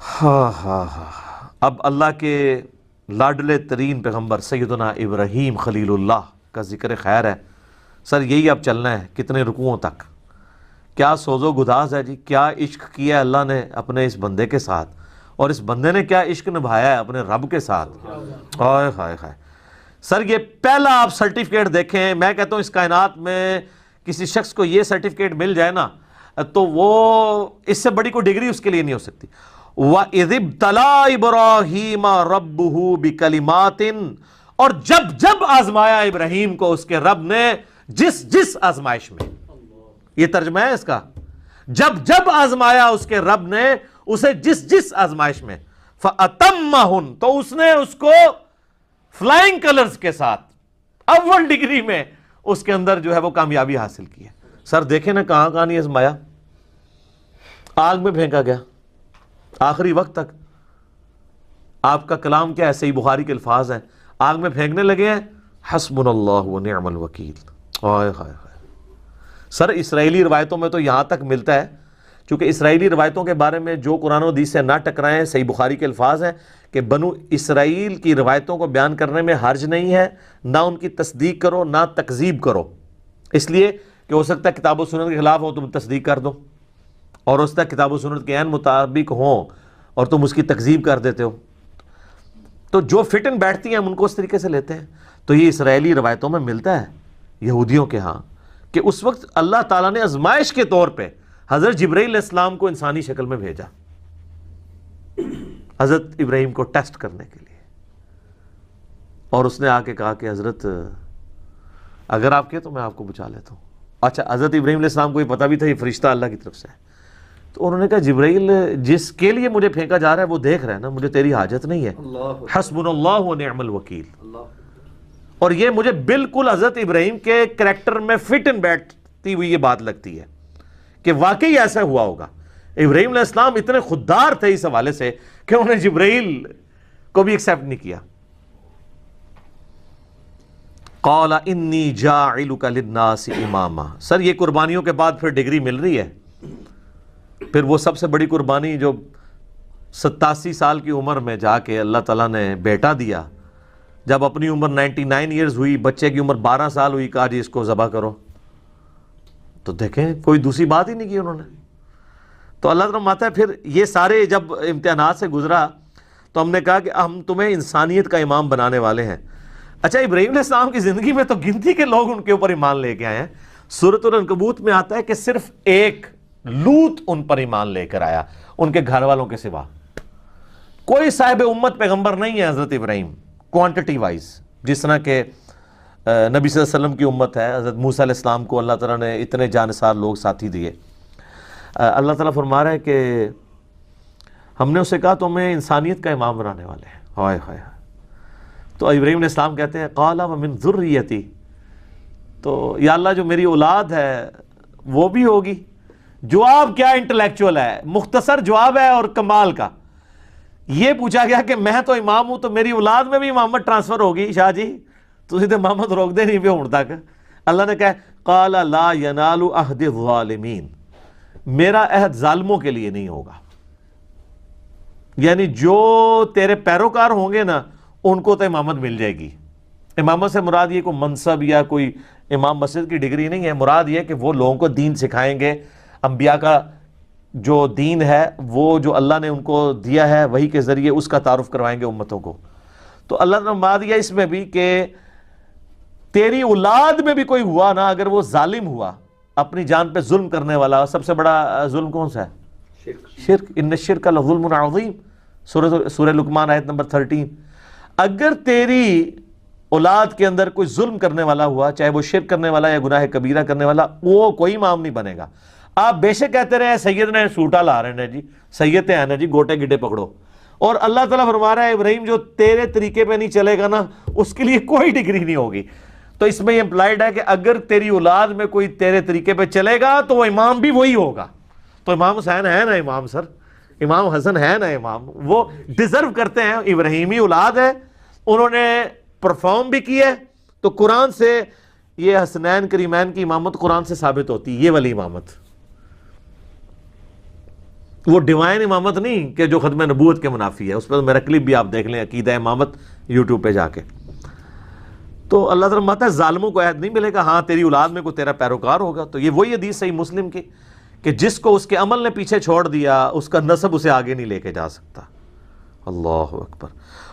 ہاں ہاں ہاں، اب اللہ کے لاڈلے ترین پیغمبر سیدنا ابراہیم خلیل اللہ کا ذکر خیر ہے۔ سر یہی اب چلنا ہے کتنے رکوعوں تک؟ کیا سوز و گداز ہے جی، کیا عشق کیا اللہ نے اپنے اس بندے کے ساتھ، اور اس بندے نے کیا عشق نبھایا ہے اپنے رب کے ساتھ۔ ہائے ہائے ہائے سر، یہ پہلا آپ سرٹیفکیٹ دیکھیں، میں کہتا ہوں اس کائنات میں کسی شخص کو یہ سرٹیفکیٹ مل جائے نا تو وہ اس سے بڑی کوئی ڈگری اس کے لیے نہیں ہو سکتی۔ وَإِذِ ابْتَلَىٰ إِبْرَاهِيمَ رَبُّهُ بِكَلِمَاتٍ، اور جب آزمایا ابراہیم کو اس کے رب نے جس آزمائش میں، یہ ترجمہ ہے اس کا، جب آزمایا اس کے رب نے اسے جس آزمائش میں، فَأَتَمَّهُنْ، تو اس نے اس کو فلائنگ کلرز کے ساتھ اول ڈگری میں اس کے اندر جو ہے وہ کامیابی حاصل کی ہے۔ سر دیکھیں نا کہاں نہیں آزمایا، آگ میں پھینکا گیا آخری وقت تک۔ آپ کا کلام کیا ہے؟ صحیح بخاری کے الفاظ ہیں، آگ میں پھینکنے لگے ہیں، حسبنا اللہ و نعم الوکیل۔ ہائے ہائے ہائے سر، اسرائیلی روایتوں میں تو یہاں تک ملتا ہے، چونکہ اسرائیلی روایتوں کے بارے میں جو قرآن و حدیث سے نہ ٹکرائیں، صحیح بخاری کے الفاظ ہیں کہ بنو اسرائیل کی روایتوں کو بیان کرنے میں حرج نہیں ہے، نہ ان کی تصدیق کرو نہ تکذیب کرو، اس لیے کہ ہو سکتا ہے کتاب و سنت کے خلاف ہو تم تصدیق کر دو، اور ہو سکتا ہے کتاب و سنت کے عین مطابق ہوں اور تم اس کی تکذیب کر دیتے ہو، تو جو فٹ ان بیٹھتی ہیں ہم ان کو اس طریقے سے لیتے ہیں۔ تو یہ اسرائیلی روایتوں میں ملتا ہے یہودیوں کے ہاں کہ اس وقت اللہ تعالیٰ نے آزمائش کے طور پہ حضرت جبرائیل علیہ السلام کو انسانی شکل میں بھیجا حضرت ابراہیم کو ٹیسٹ کرنے کے لیے، اور اس نے آ کے کہا کہ حضرت اگر آپ کے تو میں آپ کو بچا لیتا ہوں۔ اچھا، حضرت ابراہیم علیہ السلام کو یہ پتہ بھی تھا یہ فرشتہ اللہ کی طرف سے ہے، تو انہوں نے کہا جبرائیل جس کے لیے مجھے پھینکا جا رہا ہے وہ دیکھ رہا ہے نا، مجھے تیری حاجت نہیں ہے، حسبنا اللہ و نعم الوکیل۔ اور یہ مجھے بالکل حضرت ابراہیم کے کریکٹر میں فٹ ان بیٹھتی ہوئی یہ بات لگتی ہے کہ واقعی ایسا ہوا ہوگا۔ ابراہیم علیہ السلام اتنے خوددار تھے اس حوالے سے کہ انہوں نے جبرائیل کو بھی ایکسیپٹ نہیں کیا۔ قال انی جاعلک للناس اماما، سر یہ قربانیوں کے بعد پھر ڈگری مل رہی ہے، پھر وہ سب سے بڑی قربانی جو 87 سال کی عمر میں جا کے اللہ تعالیٰ نے بیٹا دیا، جب اپنی عمر 99 ایئرز ہوئی، بچے کی عمر 12 سال ہوئی، کہا جی اس کو ذبح کرو، تو دیکھیں کوئی دوسری بات ہی نہیں کی انہوں نے۔ تو اللہ تعالیٰ ماتا ہے پھر یہ سارے جب امتحانات سے گزرا تو ہم نے کہا کہ ہم تمہیں انسانیت کا امام بنانے والے ہیں۔ اچھا، ابراہیم علیہ السلام کی زندگی میں تو گنتی کے لوگ ان کے اوپر ایمان لے کے آئے ہیں۔ سورۃ العنکبوت میں آتا ہے کہ صرف ایک لوط ان پر ایمان لے کر آیا ان کے گھر والوں کے سوا، کوئی صاحب امت پیغمبر نہیں ہے حضرت ابراہیم کوانٹٹی وائز، جس طرح کہ نبی صلی اللہ علیہ وسلم کی امت ہے۔ حضرت موسیٰ علیہ السلام کو اللہ تعالیٰ نے اتنے جانثار لوگ ساتھی دیے۔ اللہ تعالیٰ فرما رہا ہے کہ ہم نے اسے کہا تو ہمیں انسانیت کا امام بنانے والے ہیں۔ ہائے ہائے، تو ابراہیم علیہ السلام کہتے ہیں قال ومن ذریتی، تو یا اللہ جو میری اولاد ہے وہ بھی ہوگی۔ جواب کیا انٹلیکچوئل ہے، مختصر جواب ہے اور کمال کا۔ یہ پوچھا گیا کہ میں تو امام ہوں تو میری اولاد میں بھی امامت ٹرانسفر ہوگی شاہ جی، تو اسے امامت روک دے نہیں پہ ہوں تک۔ اللہ نے کہا قال لا ینال عہد الظالمین، میرا عہد ظالموں کے لیے نہیں ہوگا، یعنی جو تیرے پیروکار ہوں گے نا ان کو تو امامت مل جائے گی۔ امامت سے مراد یہ کوئی منصب یا کوئی امام مسجد کی ڈگری نہیں ہے، مراد یہ کہ وہ لوگوں کو دین سکھائیں گے، انبیاء کا جو دین ہے وہ جو اللہ نے ان کو دیا ہے وہی کے ذریعے اس کا تعارف کروائیں گے امتوں کو۔ تو اللہ نے فرما دیا اس میں بھی کہ تیری اولاد میں بھی کوئی ہوا نا اگر وہ ظالم ہوا، اپنی جان پہ ظلم کرنے والا، سب سے بڑا ظلم کون سا ہے؟ شرک، ان الشرک لظلم عظیم، سورہ لقمان آیت نمبر 13۔ اگر تیری اولاد کے اندر کوئی ظلم کرنے والا ہوا، چاہے وہ شرک کرنے والا یا گناہ کبیرہ کرنے والا، وہ کوئی امام نہیں بنے گا۔ آپ بے شک کہتے رہے سید نے سوٹا لا رہے ہیں جی، سید ہیں نا جی، گوٹے گڈے پکڑو، اور اللہ تعالیٰ فرما رہا ہے ابراہیم جو تیرے طریقے پہ نہیں چلے گا نا اس کے لیے کوئی ڈگری نہیں ہوگی۔ تو اس میں یہ امپلائڈ ہے کہ اگر تیری اولاد میں کوئی تیرے طریقے پہ چلے گا تو وہ امام بھی وہی ہوگا۔ تو امام حسین ہے نا امام، سر امام حسن ہے نا امام، وہ ڈیزرو کرتے ہیں، ابراہیمی اولاد ہے، انہوں نے پرفارم بھی کی ہے۔ تو قرآن سے یہ حسنین کریمین کی امامت قرآن سے ثابت ہوتی ہے، یہ والی امامت۔ وہ ڈیوائن امامت نہیں کہ جو ختم نبوت کے منافی ہے، اس پہ میرا کلپ بھی آپ دیکھ لیں، عقیدہ امامت یوٹیوب پہ جا کے۔ تو اللہ تعالیٰ فرماتا ہے ظالموں کو عہد نہیں ملے گا، ہاں تیری اولاد میں کوئی تیرا پیروکار ہوگا۔ تو یہ وہی حدیث صحیح مسلم کی کہ جس کو اس کے عمل نے پیچھے چھوڑ دیا، اس کا نسب اسے آگے نہیں لے کے جا سکتا۔ اللہ اکبر۔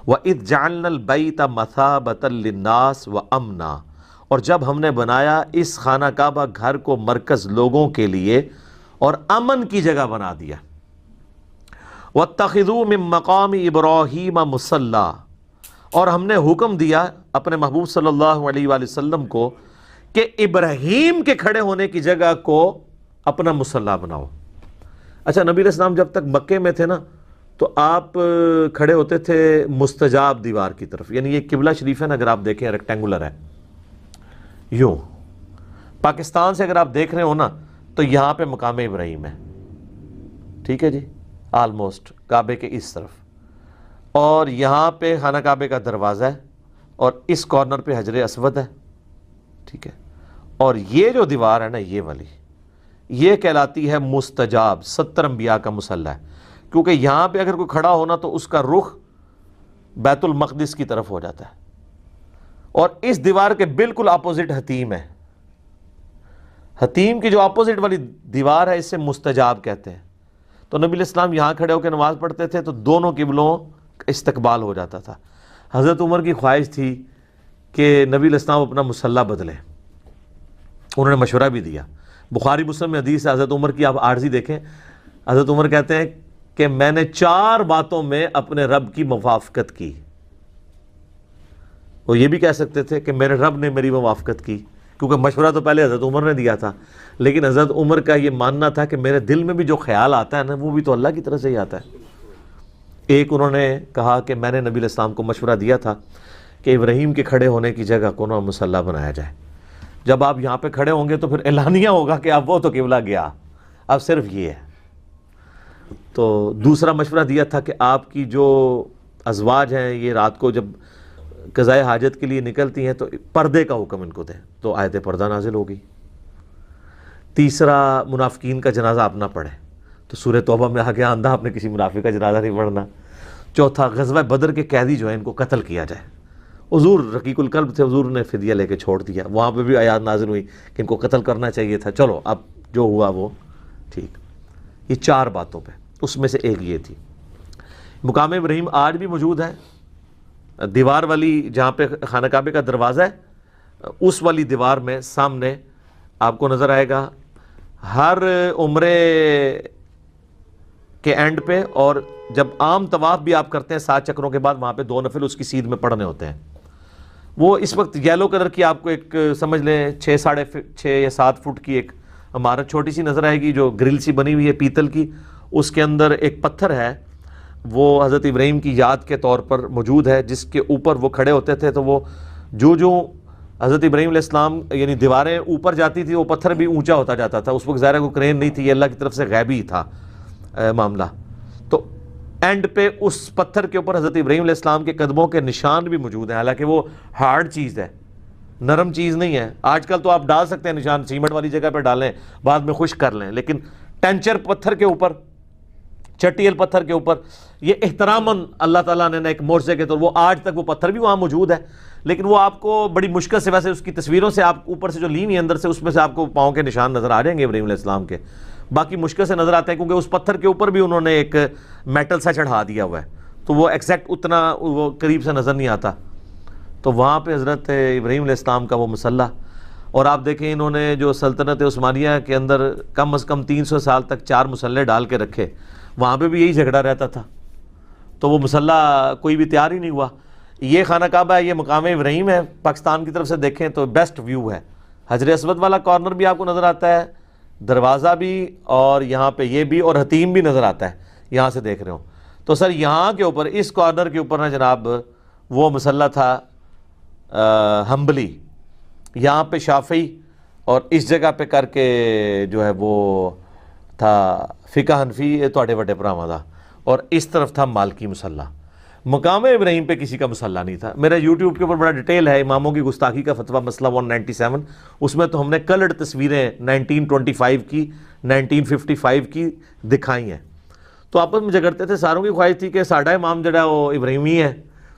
وَإِذْ جَعَلْنَا الْبَيْتَ مَثَابَةً لِلنَّاسِ وَأَمْنًا، اور جب ہم نے بنایا اس خانہ کعبہ گھر کو مرکز لوگوں کے لیے اور امن کی جگہ بنا دیا۔ وَاتَّخِذُوا مِن مَّقَامِ إِبْرَاهِيمَ مُصَلًّى، اور ہم نے حکم دیا اپنے محبوب صلی اللہ علیہ وآلہ وسلم کو کہ ابراہیم کے کھڑے ہونے کی جگہ کو اپنا مصلی بناؤ۔ اچھا، نبی علیہ السلام جب تک مکے میں تھے نا تو آپ کھڑے ہوتے تھے مستجاب دیوار کی طرف، یعنی یہ قبلہ شریف ہے نا، اگر آپ دیکھیں ریکٹینگولر ہے یوں۔ پاکستان سے اگر آپ دیکھ رہے ہو نا تو یہاں پہ مقام ابراہیم ہے، ٹھیک ہے جی، آلموسٹ کعبے کے اس طرف، اور یہاں پہ خانہ کعبے کا دروازہ ہے، اور اس کارنر پہ حجر اسود ہے، ٹھیک ہے۔ اور یہ جو دیوار ہے نا، یہ والی، یہ کہلاتی ہے مستجاب، 70 انبیاء کا مصلی ہے، کیونکہ یہاں پہ اگر کوئی کھڑا ہونا تو اس کا رخ بیت المقدس کی طرف ہو جاتا ہے۔ اور اس دیوار کے بالکل اپوزٹ حتیم ہے، حتیم کی جو اپوزٹ والی دیوار ہے اسے مستجاب کہتے ہیں۔ تو نبی علیہ السلام یہاں کھڑے ہو کے نماز پڑھتے تھے تو دونوں قبلوں کا استقبال ہو جاتا تھا۔ حضرت عمر کی خواہش تھی کہ نبی علیہ السلام اپنا مصلی بدلیں، انہوں نے مشورہ بھی دیا۔ بخاری مسلم میں حدیث ہے حضرت عمر کی، آپ عارضی دیکھیں۔ حضرت عمر کہتے ہیں کہ میں نے 4 باتوں میں اپنے رب کی موافقت کی۔ وہ یہ بھی کہہ سکتے تھے کہ میرے رب نے میری موافقت کی، کیونکہ مشورہ تو پہلے حضرت عمر نے دیا تھا، لیکن حضرت عمر کا یہ ماننا تھا کہ میرے دل میں بھی جو خیال آتا ہے نا، وہ بھی تو اللہ کی طرف سے ہی آتا ہے۔ ایک انہوں نے کہا کہ میں نے نبی علیہ السلام کو مشورہ دیا تھا کہ ابراہیم کے کھڑے ہونے کی جگہ کو نا مصلی بنایا جائے، جب آپ یہاں پہ کھڑے ہوں گے تو پھر اعلانیہ ہوگا کہ اب وہ تو قبلہ گیا، اب صرف یہ ہے۔ تو دوسرا مشورہ دیا تھا کہ آپ کی جو ازواج ہیں یہ رات کو جب قضائے حاجت کے لیے نکلتی ہیں تو پردے کا حکم ان کو دیں، تو آیت پردہ نازل ہو گئی۔ تیسرا، منافقین کا جنازہ آپ نہ پڑھیں، تو سورہ توبہ میں آ گیا اندھا آپ نے کسی منافق کا جنازہ نہیں پڑھنا۔ چوتھا، غزوہ بدر کے قیدی جو ہیں ان کو قتل کیا جائے۔ حضور رقیق القلب تھے، حضور نے فدیہ لے کے چھوڑ دیا، وہاں پہ بھی آیات نازل ہوئی کہ ان کو قتل کرنا چاہیے تھا، چلو اب جو ہوا وہ ٹھیک۔ یہ 4 باتوں پہ، اس میں سے ایک یہ تھی۔ مقام ابراہیم آج بھی موجود ہے، دیوار والی جہاں پہ خانہ کعبے کا دروازہ ہے، اس والی دیوار میں سامنے آپ کو نظر آئے گا ہر عمرے کے اینڈ پہ، اور جب عام طواف بھی آپ کرتے ہیں 7 چکروں کے بعد، وہاں پہ 2 نفل اس کی سیدھ میں پڑھنے ہوتے ہیں۔ وہ اس وقت یلو کلر کی آپ کو ایک سمجھ لیں 6 یا 7 فٹ کی ایک عمارت چھوٹی سی نظر آئے گی جو گرل سی بنی ہوئی ہے پیتل کی، اس کے اندر ایک پتھر ہے، وہ حضرت ابراہیم کی یاد کے طور پر موجود ہے، جس کے اوپر وہ کھڑے ہوتے تھے تو وہ جو حضرت ابراہیم علیہ السلام یعنی دیواریں اوپر جاتی تھی وہ پتھر بھی اونچا ہوتا جاتا تھا۔ اس وقت ظاہر کوئی کرین نہیں تھی، یہ اللہ کی طرف سے غیبی تھا معاملہ۔ تو اینڈ پہ اس پتھر کے اوپر حضرت ابراہیم علیہ السلام کے قدموں کے نشان بھی موجود ہیں، حالانکہ وہ ہارڈ چیز ہے، نرم چیز نہیں ہے۔ آج کل تو آپ ڈال سکتے ہیں نشان، سیمنٹ والی جگہ پہ ڈالیں، بعد میں خشک کر لیں، لیکن ٹینچر پتھر کے اوپر، چٹیل پتھر کے اوپر، یہ احتراماً اللہ تعالیٰ نے ایک معجزے کے طور، وہ آج تک وہ پتھر بھی وہاں موجود ہے، لیکن وہ آپ کو بڑی مشکل سے، ویسے اس کی تصویروں سے آپ اوپر سے جو لی ہوئی اندر سے، اس میں سے آپ کو پاؤں کے نشان نظر آ جائیں گے ابراہیم علیہ السلام کے، باقی مشکل سے نظر آتے ہیں کیونکہ اس پتھر کے اوپر بھی انہوں نے ایک میٹل سا چڑھا دیا ہوا ہے، تو وہ ایگزیکٹ اتنا وہ قریب سے نظر نہیں آتا۔ تو وہاں پہ حضرت ابراہیم علیہ السلام کا وہ مصلی، اور آپ دیکھیں انہوں نے جو سلطنت عثمانیہ کے اندر کم از کم 300 سال تک 4 مصلے ڈال کے رکھے، وہاں پہ بھی یہی جھگڑا رہتا تھا، تو وہ مصلی کوئی بھی تیار ہی نہیں ہوا۔ یہ خانہ کعبہ ہے، یہ مقام ابراہیم ہے، پاکستان کی طرف سے دیکھیں تو بیسٹ ویو ہے، حجر اسود والا کارنر بھی آپ کو نظر آتا ہے، دروازہ بھی، اور یہاں پہ یہ بھی، اور حتیم بھی نظر آتا ہے یہاں سے دیکھ رہے ہوں۔ تو سر یہاں کے اوپر اس کارنر کے اوپر نا جناب وہ مصلی تھا حنبلی، یہاں پہ شافعی، اور اس جگہ پہ کر کے جو ہے وہ تھا فقہ حنفی تواڈے وڈے بھراواں دا، اور اس طرف تھا مالکی مصلی۔ مقام ابراہیم پہ کسی کا مصلی نہیں تھا۔ میرا یوٹیوب کے اوپر بڑا ڈیٹیل ہے اماموں کی گستاخی کا فتویٰ مسئلہ 197، اس میں تو ہم نے کلرڈ تصویریں 1925 کی 1955 کی دکھائی ہیں، تو آپس میں جھگڑتے تھے. ساروں کی خواہش تھی کہ ساڈا امام جڑا وہ ابراہیمی ہے,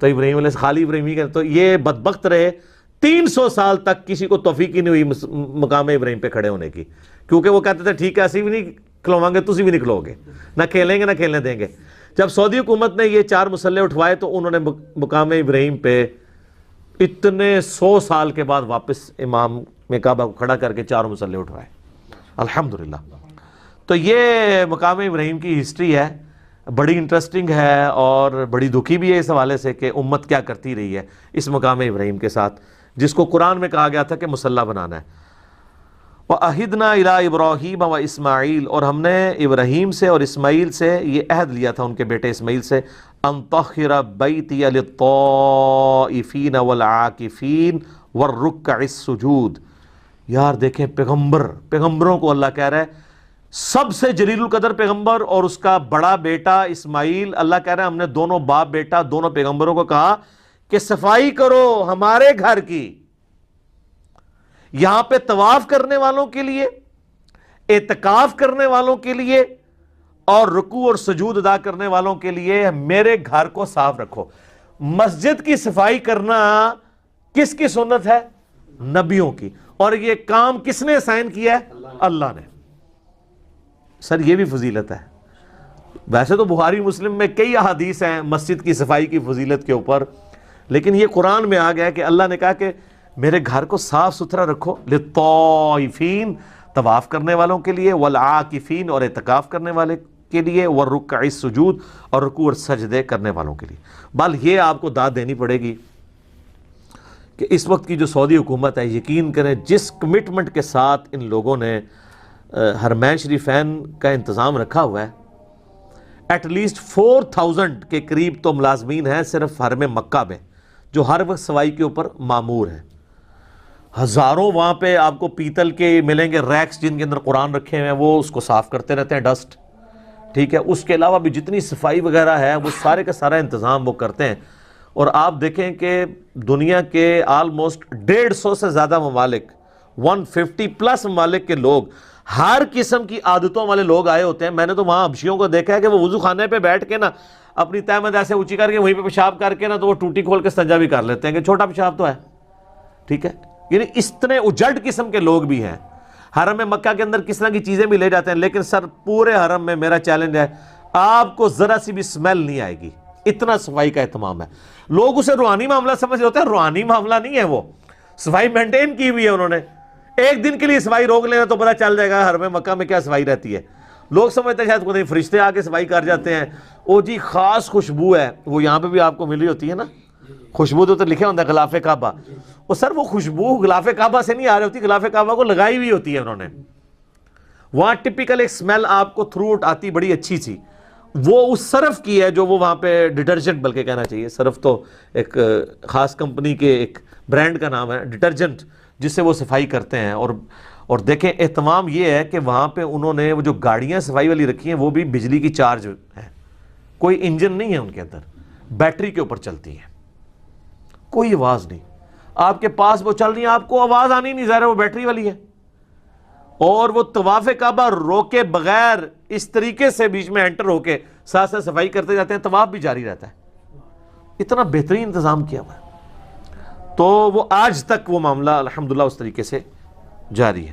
تو ابراہیم علیہ خالی ابراہیمی کا. تو یہ بدبخت رہے 300 سال تک کسی کو توفیق ہی نہیں ہوئی مقام ابراہیم پہ کھڑے ہونے کی, کیونکہ وہ کہتے تھے ٹھیک ہے اسی بھی نہیں کھلواؤں گے, تسی بھی نہیں کھلو گے, نہ کھیلیں گے نہ کھیلنے دیں گے. جب سعودی حکومت نے یہ 4 مسلح اٹھوائے تو انہوں نے مقام ابراہیم پہ اتنے 100 سال کے بعد واپس امام میں کعبہ کو کھڑا کر کے 4 مسلح اٹھوائے, الحمدللہ. تو یہ مقام ابراہیم کی ہسٹری ہے, بڑی انٹرسٹنگ ہے اور بڑی دکھی بھی ہے اس حوالے سے کہ امت کیا کرتی رہی ہے اس مقام ابراہیم کے ساتھ, جس کو قرآن میں کہا گیا تھا کہ مسلح بنانا ہے. وَأَهِدْنَا إِلَىٰ إِبْرَاهِيمَ وَإِسْمَاعِيلَ, اور ہم نے ابراہیم سے اور اسماعیل سے یہ عہد لیا تھا, ان کے بیٹے اسماعیل سے, أَن طَهِّرَ بَيْتِيَ لِلطَّائِفِينَ وَالْعَاكِفِينَ وَالرُّكَّعِ السُّجُودِ. یار دیکھیں پیغمبروں کو اللہ کہہ رہا ہے, سب سے جلیل القدر پیغمبر اور اس کا بڑا بیٹا اسماعیل, اللہ کہہ رہا ہے ہم نے دونوں باپ بیٹا دونوں پیغمبروں کو کہا کہ صفائی کرو ہمارے گھر کی, یہاں پہ طواف کرنے والوں کے لیے, اعتکاف کرنے والوں کے لیے اور رکوع اور سجود ادا کرنے والوں کے لیے میرے گھر کو صاف رکھو. مسجد کی صفائی کرنا کس کی سنت ہے؟ نبیوں کی. اور یہ کام کس نے اسائن کیا ہے؟ اللہ نے. سر یہ بھی فضیلت ہے. ویسے تو بخاری مسلم میں کئی احادیث ہیں مسجد کی صفائی کی فضیلت کے اوپر, لیکن یہ قرآن میں آ گیا کہ اللہ نے کہا کہ میرے گھر کو صاف ستھرا رکھو, للطائفین طواف کرنے والوں کے لیے, والعاکفین اور اعتکاف کرنے والے کے لیے, والرکع السجود اور رکوع اور سجدے کرنے والوں کے لیے. بل یہ آپ کو داد دینی پڑے گی کہ اس وقت کی جو سعودی حکومت ہے, یقین کریں جس کمٹمنٹ کے ساتھ ان لوگوں نے حرمین شریفین کا انتظام رکھا ہوا ہے, ایٹ لیسٹ 4000 کے قریب تو ملازمین ہیں صرف حرم مکہ میں جو ہر وقت صفائی کے اوپر مامور ہیں. ہزاروں وہاں پہ آپ کو پیتل کے ملیں گے ریکس جن کے اندر قرآن رکھے ہوئے ہیں, وہ اس کو صاف کرتے رہتے ہیں ڈسٹ, ٹھیک ہے. اس کے علاوہ بھی جتنی صفائی وغیرہ ہے وہ سارے کا سارا انتظام وہ کرتے ہیں. اور آپ دیکھیں کہ دنیا کے آلموسٹ 150 سے زیادہ ممالک, 150+ ممالک کے لوگ, ہر قسم کی عادتوں والے لوگ آئے ہوتے ہیں. میں نے تو وہاں حبشیوں کو دیکھا ہے کہ وہ وضو خانے پہ بیٹھ کے نا اپنی تہمت ایسے اونچی کر کے وہیں پہ پیشاب کر کے نا تو وہ ٹوٹی کھول کے استنجا بھی کر لیتے ہیں کہ چھوٹا پیشاب تو ہے, ٹھیک ہے. یعنی اتنے اجڑ قسم کے لوگ بھی ہیں. حرم مکہ کے اندر کس طرح کی چیزیں بھی لے جاتے ہیں, لیکن سر پورے حرم میں میرا چیلنج ہے آپ کو ذرا سی بھی سمیل نہیں آئے گی, اتنا صفائی کا اہتمام ہے. لوگ اسے روحانی معاملہ سمجھ رہے ہوتے ہیں, روحانی معاملہ نہیں ہے, وہ صفائی مینٹین کی ہوئی ہے انہوں نے. ایک دن کے لیے صفائی روک لینا تو پتہ چل جائے گا حرم مکہ میں کیا صفائی رہتی ہے. لوگ سمجھتے ہیں شاید کوئی فرشتے آ کے صفائی کر جاتے ہیں. او جی خاص خوشبو ہے, وہ یہاں پہ بھی آپ کو ملی ہوتی ہے نا خوشبو, تو لکھے ہوتا ہے غلاف کعبہ. اور سر وہ خوشبو غلاف کعبہ سے نہیں آ رہی ہوتی, غلاف کعبہ کو لگائی ہوئی ہوتی ہے انہوں نے. وہاں ٹپیکل ایک سمیل آپ کو تھرو آؤٹ آتی, بڑی اچھی سی, وہ اس صرف کی ہے جو وہ وہاں پہ ڈٹرجنٹ بلکہ کہنا چاہیے, صرف تو ایک خاص کمپنی کے ایک برانڈ کا نام ہے ڈٹرجنٹ جس سے وہ صفائی کرتے ہیں. اور دیکھیں اہتمام یہ ہے کہ وہاں پہ انہوں نے وہ جو گاڑیاں صفائی والی رکھی ہیں وہ بھی بجلی کی چارج ہے, کوئی انجن نہیں ہے ان کے اندر, بیٹری کے اوپر چلتی ہیں, کوئی آواز نہیں. آپ کے پاس وہ چل رہی ہیں آپ کو آواز آنی نہیں, ظاہر ہے وہ بیٹری والی ہے. اور وہ طواف کعبہ روکے بغیر اس طریقے سے بیچ میں انٹر ہو کے ساتھ ساتھ صفائی کرتے جاتے ہیں, طواف بھی جاری رہتا ہے. اتنا بہترین انتظام کیا ہوا ہے. تو وہ آج تک وہ معاملہ الحمدللہ اس طریقے سے جاری ہے.